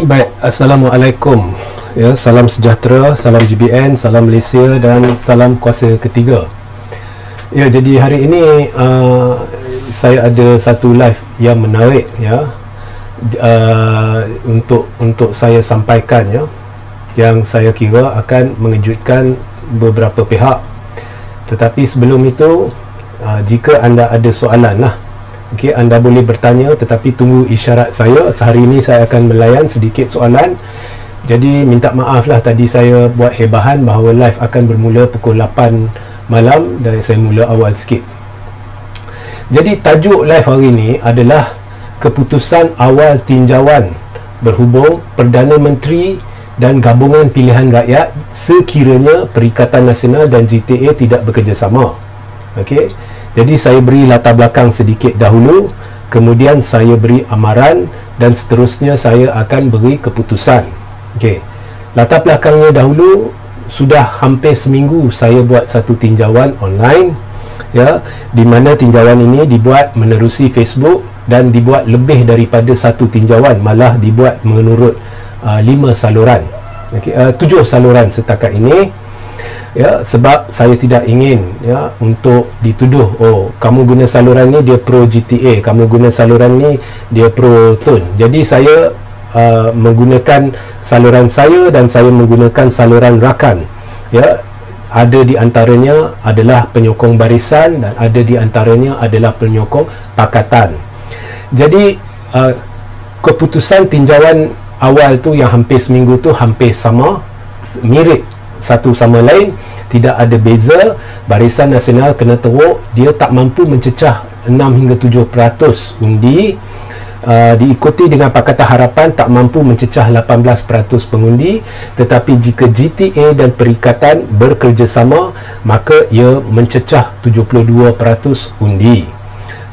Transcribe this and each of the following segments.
Baik, Assalamualaikum. Ya, salam sejahtera, salam GBN, salam Malaysia dan salam kuasa ketiga. Ya, jadi hari ini saya ada satu live yang menarik ya, untuk saya sampaikan ya, yang saya kira akan mengejutkan beberapa pihak. Tetapi sebelum itu, jika anda ada soalan lah, okey, anda boleh bertanya, tetapi tunggu isyarat saya. Sehari ini saya akan melayan sedikit soalan. Jadi minta maaf lah tadi saya buat hebahan bahawa live akan bermula pukul 8 malam dan saya mula awal sikit. Jadi tajuk live hari ini adalah keputusan awal tinjauan berhubung Perdana Menteri dan Gabungan Pilihan Rakyat sekiranya Perikatan Nasional dan GTA tidak bekerjasama. Okey. Jadi saya beri latar belakang sedikit dahulu, kemudian saya beri amaran dan seterusnya saya akan beri keputusan. Okey. Latar belakangnya dahulu, sudah hampir seminggu saya buat satu tinjauan online ya, di mana tinjauan ini dibuat menerusi Facebook dan dibuat lebih daripada satu tinjauan, malah dibuat menurut 5 saluran. Okey, 7 saluran setakat ini. Ya, sebab saya tidak ingin ya untuk dituduh, oh kamu guna saluran ni dia pro GTA, kamu guna saluran ni dia pro Tun. Jadi saya menggunakan saluran saya dan saya menggunakan saluran rakan ya. Ada di antaranya adalah penyokong barisan dan ada di antaranya adalah penyokong pakatan. Jadi keputusan tinjauan awal tu yang hampir seminggu tu hampir sama, mirip satu sama lain, tidak ada beza. Barisan Nasional kena teruk, dia tak mampu mencecah 6 hingga 7% undi. Diikuti dengan Pakatan Harapan tak mampu mencecah 18% pengundi. Tetapi jika GTA dan Perikatan bekerjasama, maka ia mencecah 72% undi.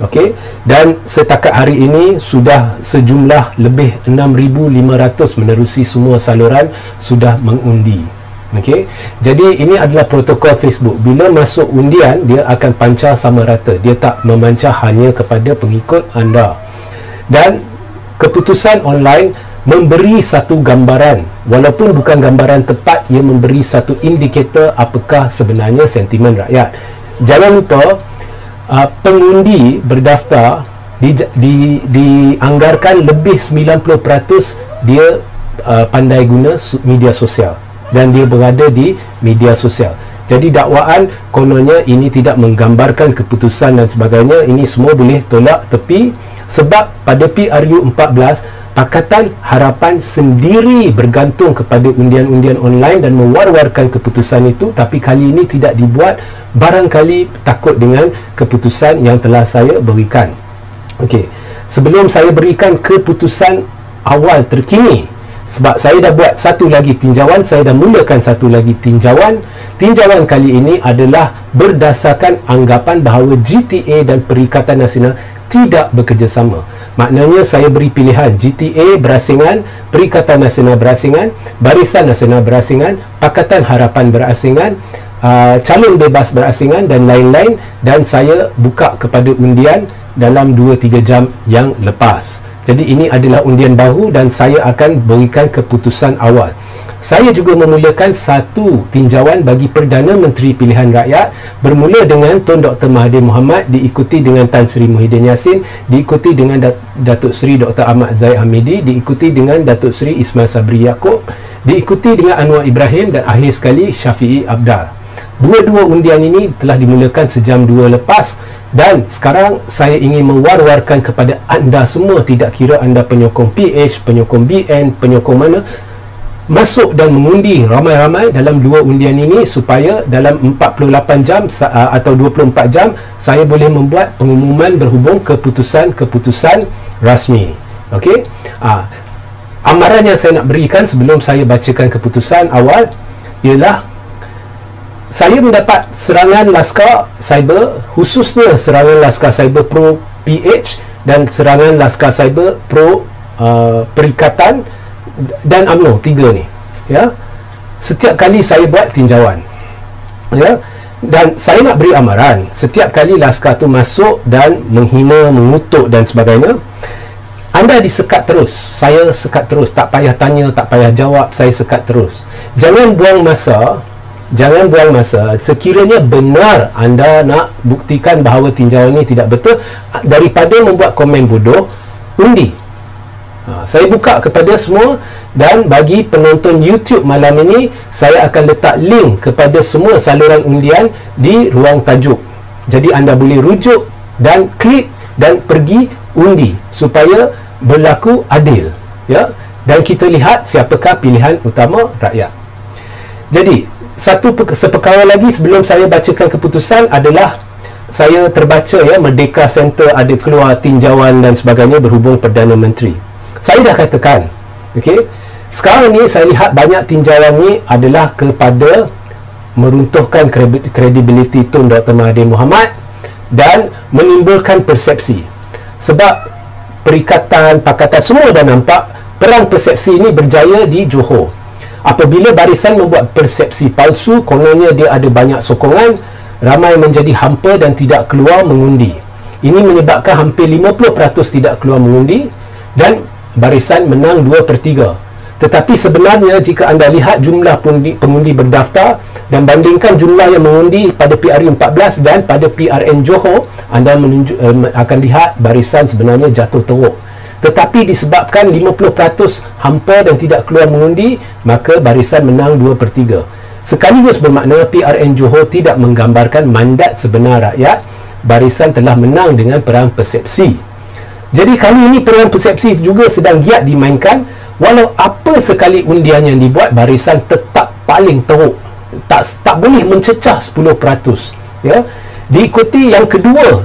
Okey, dan setakat hari ini sudah sejumlah lebih 6,500 menerusi semua saluran sudah mengundi. Okey, jadi ini adalah protokol Facebook. Bila masuk undian, dia akan pancar sama rata, dia tak memancar hanya kepada pengikut anda. Dan keputusan online memberi satu gambaran, walaupun bukan gambaran tepat, ia memberi satu indikator apakah sebenarnya sentimen rakyat. Jangan lupa, pengundi berdaftar dianggarkan lebih 90% dia pandai guna media sosial dan dia berada di media sosial. Jadi dakwaan kononnya ini tidak menggambarkan keputusan dan sebagainya, ini semua boleh tolak tepi. Sebab pada PRU14, Pakatan Harapan sendiri bergantung kepada undian-undian online dan mewar-warkan keputusan itu, tapi kali ini tidak dibuat, barangkali takut dengan keputusan yang telah saya berikan. Okey, sebelum saya berikan keputusan awal terkini, sebab saya dah buat satu lagi tinjauan, saya dah mulakan satu lagi tinjauan. Tinjauan kali ini adalah berdasarkan anggapan bahawa GTA dan Perikatan Nasional tidak bekerjasama. Maknanya saya beri pilihan GTA berasingan, Perikatan Nasional berasingan, Barisan Nasional berasingan, Pakatan Harapan berasingan, calon bebas berasingan dan lain-lain, dan saya buka kepada undian dalam 2-3 jam yang lepas. Jadi ini adalah undian baru dan saya akan berikan keputusan awal. Saya juga memulakan satu tinjauan bagi Perdana Menteri Pilihan Rakyat, bermula dengan Tun Dr. Mahathir Mohamad, diikuti dengan Tan Sri Muhyiddin Yassin, diikuti dengan Datuk Seri Dr. Ahmad Zahid Hamidi, diikuti dengan Datuk Seri Ismail Sabri Yaakob, diikuti dengan Anwar Ibrahim dan akhir sekali Syafiee Abdal. Dua-dua undian ini telah dimulakan sejam 2 lepas dan sekarang saya ingin mewar-warkan kepada anda semua, tidak kira anda penyokong PH, penyokong BN, penyokong mana, masuk dan mengundi ramai-ramai dalam dua undian ini supaya dalam 48 jam atau 24 jam saya boleh membuat pengumuman berhubung keputusan-keputusan rasmi. Okey, amaran yang saya nak berikan sebelum saya bacakan keputusan awal ialah saya mendapat serangan laskar cyber, khususnya serangan laskar cyber pro PH dan serangan laskar cyber pro Perikatan dan UMNO, tiga ni ya. Setiap kali saya buat tinjauan ya, dan saya nak beri amaran, setiap kali laskar tu masuk dan menghina, mengutuk dan sebagainya, anda disekat terus. Saya sekat terus, tak payah tanya, tak payah jawab, saya sekat terus. Jangan buang masa. Sekiranya benar anda nak buktikan bahawa tinjauan ini tidak betul, daripada membuat komen bodoh, undi. Saya buka kepada semua, dan bagi penonton YouTube malam ini, saya akan letak link kepada semua saluran undian di ruang tajuk. Jadi anda boleh rujuk dan klik dan pergi undi supaya berlaku adil, ya. Dan kita lihat siapakah pilihan utama rakyat. Jadi seperkara lagi sebelum saya bacakan keputusan adalah, saya terbaca ya, Merdeka Center ada keluar tinjauan dan sebagainya berhubung Perdana Menteri. Saya dah katakan, okey, sekarang ni saya lihat banyak tinjauan ni adalah kepada meruntuhkan kredibiliti Tun Dr. Mahathir Mohamad dan menimbulkan persepsi. Sebab perikatan, pakatan semua dah nampak perang persepsi ini berjaya di Johor. Apabila barisan membuat persepsi palsu, kononnya dia ada banyak sokongan, ramai menjadi hampa dan tidak keluar mengundi. Ini menyebabkan hampir 50% tidak keluar mengundi dan barisan menang 2/3. Tetapi sebenarnya jika anda lihat jumlah pengundi berdaftar dan bandingkan jumlah yang mengundi pada PRU 14 dan pada PRN Johor, anda akan lihat barisan sebenarnya jatuh teruk. Tetapi disebabkan 50% hampa dan tidak keluar mengundi, maka barisan menang 2/3. Sekaligus bermakna PRN Johor tidak menggambarkan mandat sebenar rakyat. Barisan telah menang dengan perang persepsi. Jadi kali ini perang persepsi juga sedang giat dimainkan. Walau apa sekali undian yang dibuat, barisan tetap paling teruk. Tak boleh mencecah 10%. Ya. Diikuti yang kedua,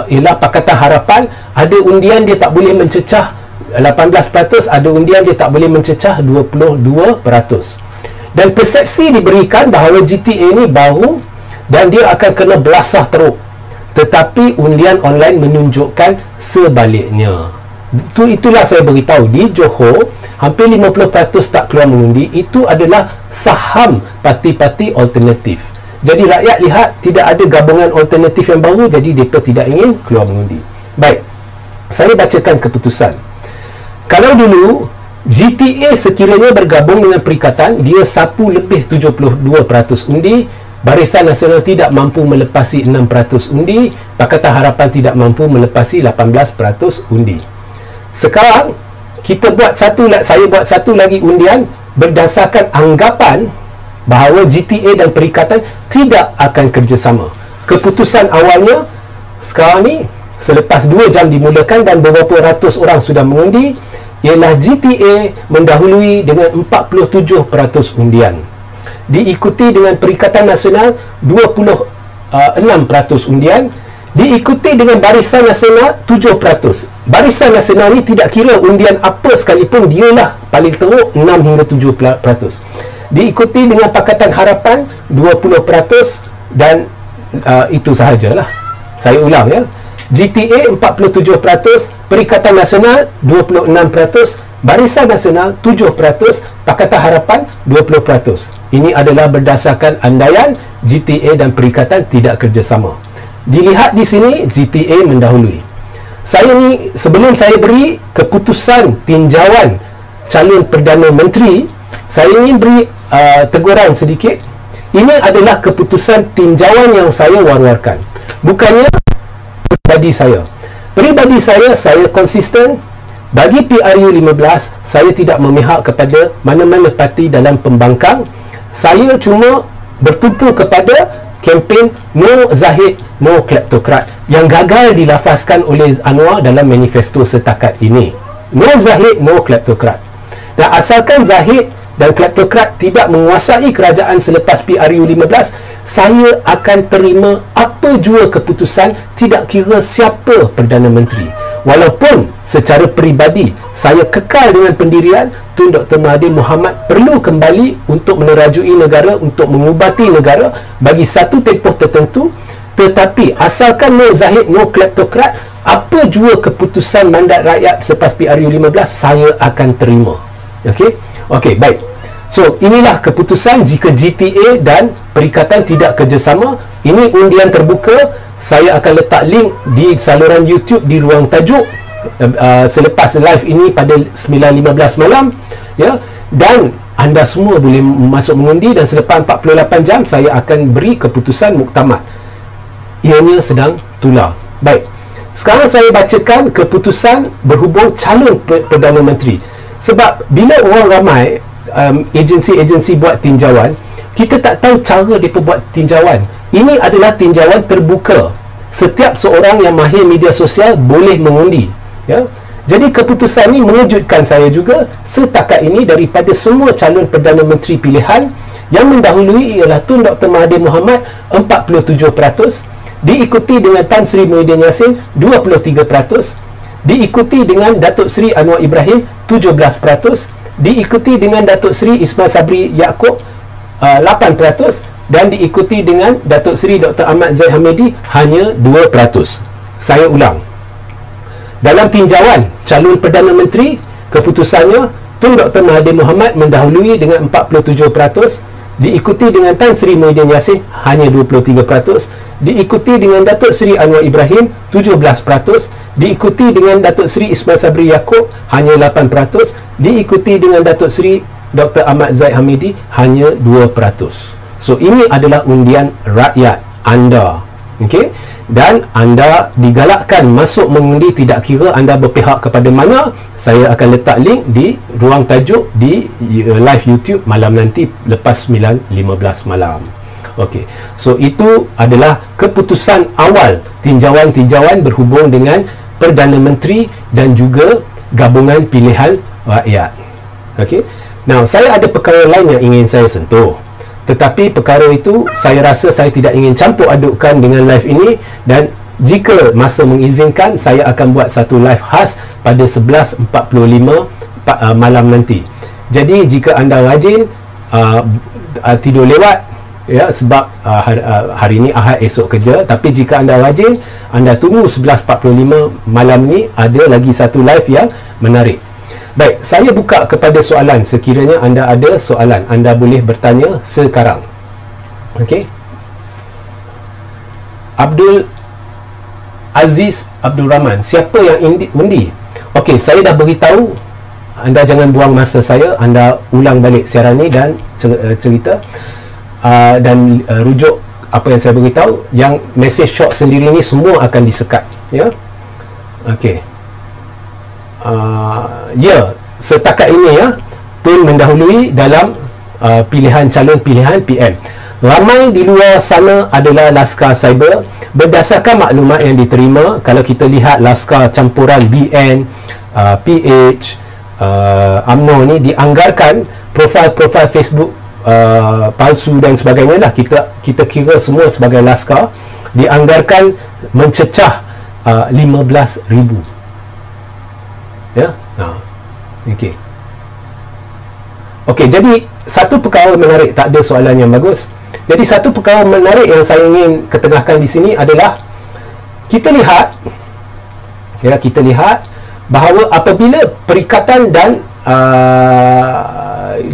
ialah Pakatan Harapan. Ada undian dia tak boleh mencecah 18%, ada undian dia tak boleh mencecah 22%. Dan persepsi diberikan bahawa GTA ni baru dan dia akan kena belasah teruk. Tetapi undian online menunjukkan sebaliknya. Itulah saya beritahu, di Johor hampir 50% tak keluar mengundi. Itu adalah saham parti-parti alternatif. Jadi rakyat lihat tidak ada gabungan alternatif yang baru, jadi mereka tidak ingin keluar mengundi. Baik, saya bacakan keputusan. Kalau dulu GTA sekiranya bergabung dengan Perikatan, dia sapu lebih 72% undi. Barisan Nasional tidak mampu melepasi 6% undi. Pakatan Harapan tidak mampu melepasi 18% undi. Sekarang saya buat satu lagi undian berdasarkan anggapan bahawa GTA dan Perikatan tidak akan kerjasama. Keputusan awalnya sekarang ni, selepas 2 jam dimulakan dan beberapa ratus orang sudah mengundi, ialah GTA mendahului dengan 47% undian. Diikuti dengan Perikatan Nasional 26% undian. Diikuti dengan Barisan Nasional 7%. Barisan Nasional ni tidak kira undian apa sekalipun, dialah paling teruk, 6 hingga 7%. Diikuti dengan Pakatan Harapan 20% dan itu sahajalah. Saya ulang ya. GTA 47%, Perikatan Nasional 26%, Barisan Nasional 7%, Pakatan Harapan 20%. Ini adalah berdasarkan andaian GTA dan Perikatan tidak kerjasama. Dilihat di sini GTA mendahului. Saya ni sebelum saya beri keputusan tinjauan calon Perdana Menteri, saya ingin beri teguran sedikit. Ini adalah keputusan tinjauan yang saya war-warkan. Bukannya Peribadi saya konsisten. Bagi PRU 15, saya tidak memihak kepada mana-mana parti dalam pembangkang. Saya cuma bertumpu kepada kempen No Zahid, No Kleptokrat yang gagal dilafazkan oleh Anwar dalam manifesto setakat ini. No Zahid, No Kleptokrat. Dan asalkan Zahid dan Kleptokrat tidak menguasai kerajaan selepas PRU 15, saya akan terima apa jua keputusan, tidak kira siapa Perdana Menteri. Walaupun secara peribadi saya kekal dengan pendirian Tun Dr. Mahathir Mohamad perlu kembali untuk menerajui negara, untuk mengubati negara bagi satu tempoh tertentu. Tetapi asalkan No Zahid, No Kleptokrat, apa jua keputusan mandat rakyat selepas PRU 15, saya akan terima. Okey, baik. So, inilah keputusan jika GTA dan Perikatan tidak kerjasama. Ini undian terbuka. Saya akan letak link di saluran YouTube di ruang tajuk. selepas live ini pada 9.15 malam, ya, dan anda semua boleh masuk mengundi, dan selepas 48 jam saya akan beri keputusan muktamad. Ianya sedang tular. Baik, sekarang saya bacakan keputusan berhubung calon Perdana Menteri. Sebab bila orang ramai, agensi-agensi buat tinjauan, kita tak tahu cara mereka buat tinjauan. Ini adalah tinjauan terbuka. Setiap seorang yang mahir media sosial boleh mengundi, ya. Jadi keputusan ini mengejutkan saya juga. Setakat ini daripada semua calon Perdana Menteri pilihan, yang mendahului ialah Tun Dr. Mahathir Mohamad 47%, diikuti dengan Tan Sri Muhyiddin Yassin 23%, diikuti dengan Datuk Seri Anwar Ibrahim 17%, diikuti dengan Datuk Seri Ismail Sabri Yaakob 8%, dan diikuti dengan Datuk Seri Dr. Ahmad Zahid Hamidi hanya 2%. Saya ulang, dalam tinjauan calon Perdana Menteri, keputusannya Tun Dr. Mahathir Mohamad mendahului dengan 47%, diikuti dengan Tan Sri Muhyiddin Yassin hanya 23%, diikuti dengan Datuk Seri Anwar Ibrahim 17%, diikuti dengan Datuk Seri Ismail Sabri Yaakob hanya 8%, diikuti dengan Datuk Seri Dr. Ahmad Zahid Hamidi hanya 2%. So ini adalah undian rakyat anda, okey? Dan anda digalakkan masuk mengundi, tidak kira anda berpihak kepada mana. Saya akan letak link di ruang tajuk di live YouTube malam nanti lepas 9.15 malam. Okey, so itu adalah keputusan awal tinjauan-tinjauan berhubung dengan Perdana Menteri dan juga gabungan pilihan rakyat. Okey, now saya ada perkara lain yang ingin saya sentuh, tetapi perkara itu saya rasa saya tidak ingin campur adukkan dengan live ini, dan jika masa mengizinkan saya akan buat satu live khas pada 11.45 malam nanti. Jadi jika anda rajin tidur lewat, ya, sebab hari ini Ahad, esok kerja, tapi jika anda rajin, anda tunggu 11.45 malam ni, ada lagi satu live yang menarik. Baik, saya buka kepada soalan. Sekiranya anda ada soalan, anda boleh bertanya sekarang. Okey. Abdul Aziz Abdul Rahman, siapa yang undi? Okey, saya dah beritahu. Anda jangan buang masa saya. Anda ulang balik siaran ni dan cerita dan rujuk apa yang saya beritahu. Yang message short sendiri ni semua akan disekat, ya. Okey. Ya, setakat ini, ya, Tun mendahului dalam pilihan calon pilihan PM. Ramai di luar sana adalah laskar cyber. Berdasarkan maklumat yang diterima, kalau kita lihat laskar campuran BN, PH, UMNO ni dianggarkan profil Facebook palsu dan sebagainya lah, kita kira semua sebagai laskar, dianggarkan mencecah 15,000. Ya, okey. Okey, jadi satu perkara menarik, tak ada soalan yang bagus. Jadi satu perkara menarik yang saya ingin ketengahkan di sini adalah kita lihat, ya, kita lihat bahawa apabila Perikatan dan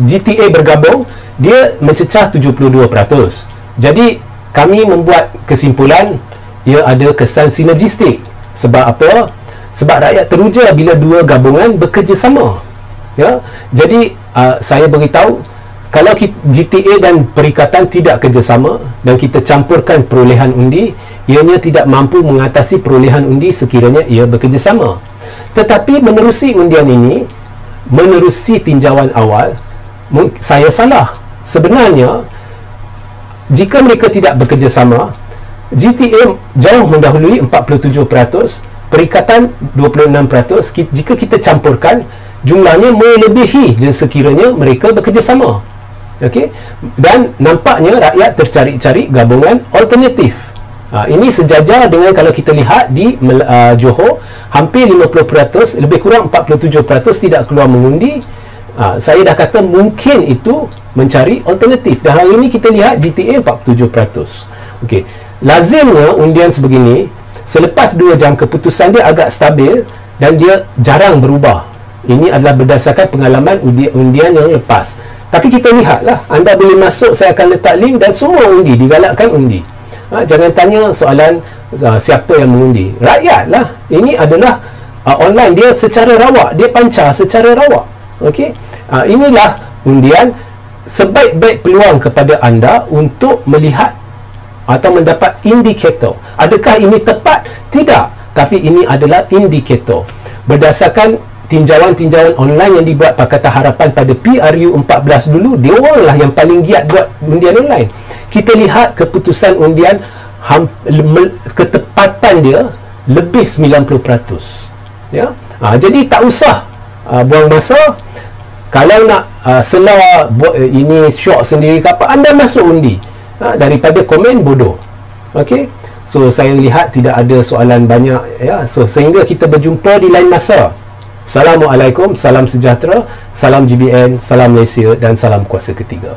GTA bergabung, dia mencecah 72%. Jadi kami membuat kesimpulan ia ada kesan sinergistik. Sebab apa? Sebab rakyat teruja bila dua gabungan bekerjasama, ya. Jadi saya beritahu, kalau GTA dan Perikatan tidak kerjasama dan kita campurkan perolehan undi, ianya tidak mampu mengatasi perolehan undi sekiranya ia bekerjasama. Tetapi menerusi undian ini, menerusi tinjauan awal, saya salah. Sebenarnya jika mereka tidak bekerjasama, GTA jauh mendahului 47%, Perikatan 26%. Jika kita campurkan, jumlahnya melebihi sekiranya mereka bekerjasama. Okey, dan nampaknya rakyat tercari-cari gabungan alternatif. Ini sejajar dengan kalau kita lihat di Johor, hampir 50%, lebih kurang 47% tidak keluar mengundi. Saya dah kata mungkin itu mencari alternatif, dan hari ini kita lihat GTA 47%. Okey, lazimnya undian sebegini, selepas 2 jam keputusan dia agak stabil dan dia jarang berubah. Ini adalah berdasarkan pengalaman undian yang lepas. Tapi kita lihatlah, anda boleh masuk, saya akan letak link, dan semua undi, digalakkan undi. Jangan tanya soalan siapa yang mengundi. Rakyat lah. Ini adalah online, dia secara rawak, dia pancar secara rawak. Okey, inilah undian. Sebaik-baik peluang kepada anda untuk melihat atau mendapat indikator. Adakah ini tepat? Tidak, tapi ini adalah indikator berdasarkan tinjauan-tinjauan online yang dibuat Pakatan Harapan pada PRU14 dulu. Dia oranglah yang paling giat buat undian online. Kita lihat keputusan undian, ketepatan dia lebih 90%, ya. Jadi tak usah buang masa. Kalau nak selar buat ini syok sendiri ke apa, anda masuk undi, daripada komen bodoh. Okey, so saya lihat tidak ada soalan banyak, ya. So sehingga kita berjumpa di lain masa. Assalamualaikum, salam sejahtera, salam GBN, salam Malaysia dan salam kuasa ketiga.